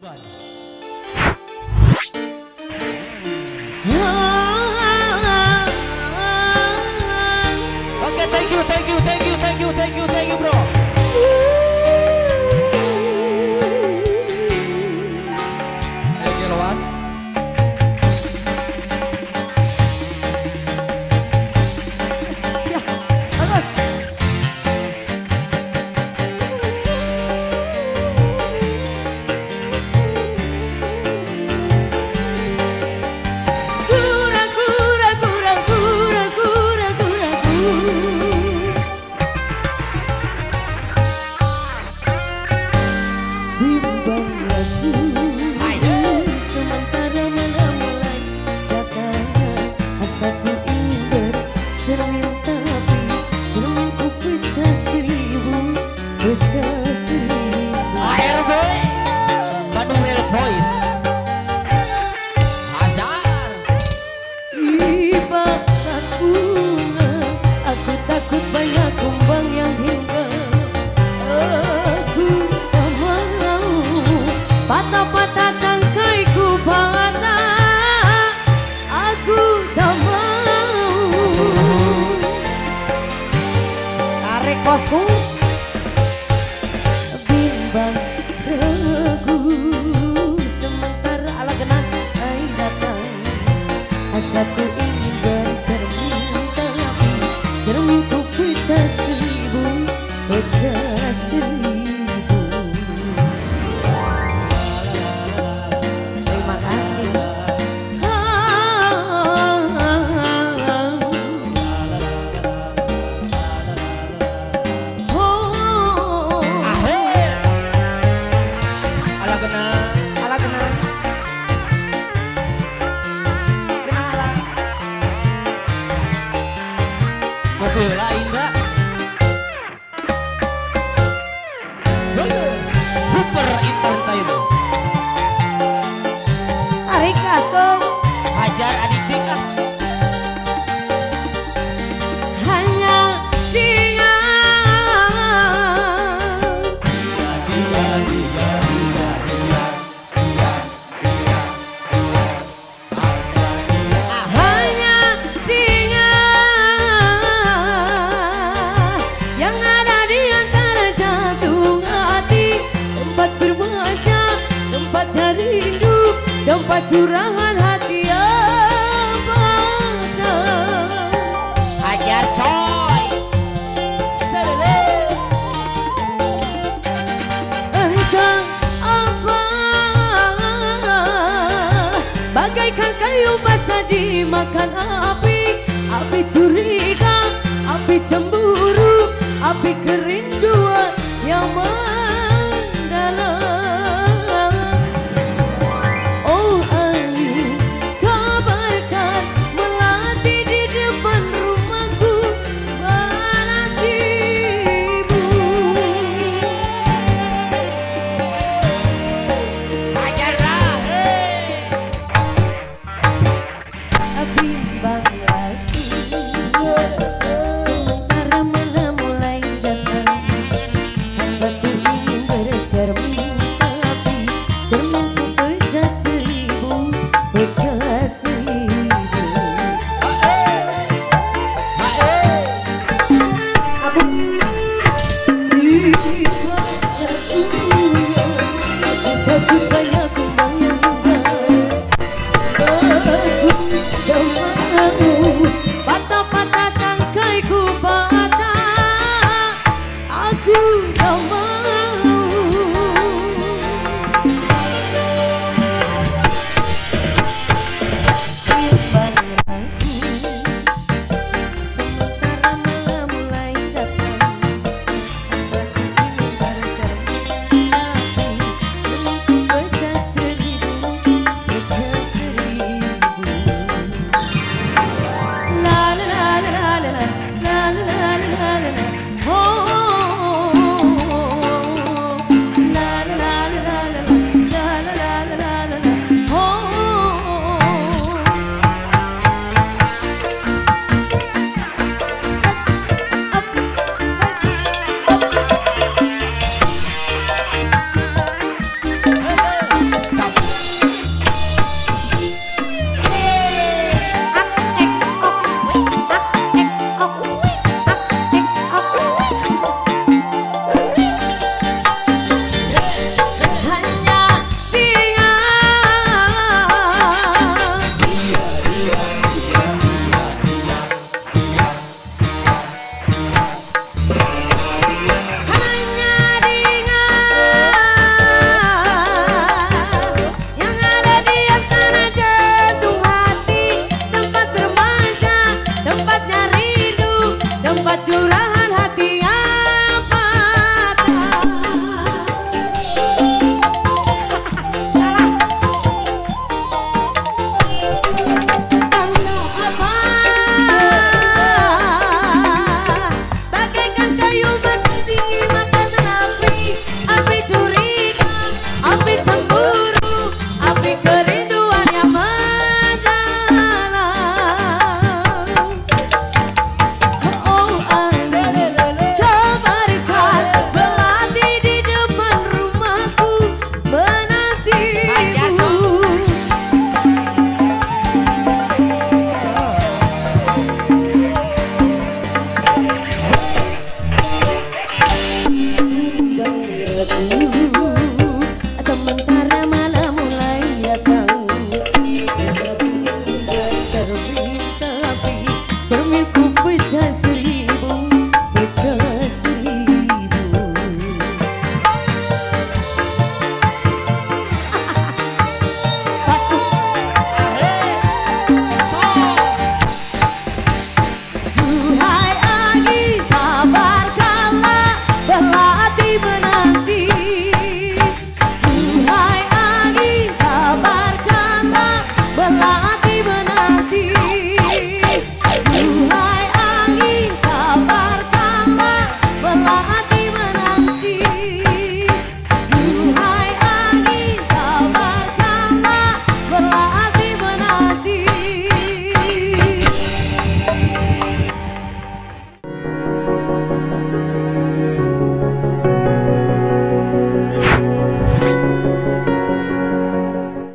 Oke, thank you, bro. Thank you, Lawan. Ya, bagus. Bimbang lagu sementara malam mulai datang. Hasratku ingin bercermin tapi cerminku pecah seribu, pecah seribu. ARB Bandung Real Voice. Hazar. Ibarat bunga, aku takut banyak kumbang yang hingga. Aku tak mau patah-patah tangkaiku patah. Aku tak mau. Tarik bosku. Bimbang ragu sementara ala genang air datang. Hasratku ingin bercermin tapi cerminku pecah seribu, pecah seribu. Terima kasih. Akhir. Ala kenal. Ala kenang. Kenang ala. Kopi lain enggak? Super Entertainment. Tarik kastong. Hajar Aditya kan? Hanya dia. Hanya dia yang ada di antara jantung hati, tempat berbaca, tempat rindu, tempat curahan hati yang patah. Hajar coy. Selele. Entah apa, bagaikan kayu basah dimakan api, api curiga, api cemburu, api kerinduan yang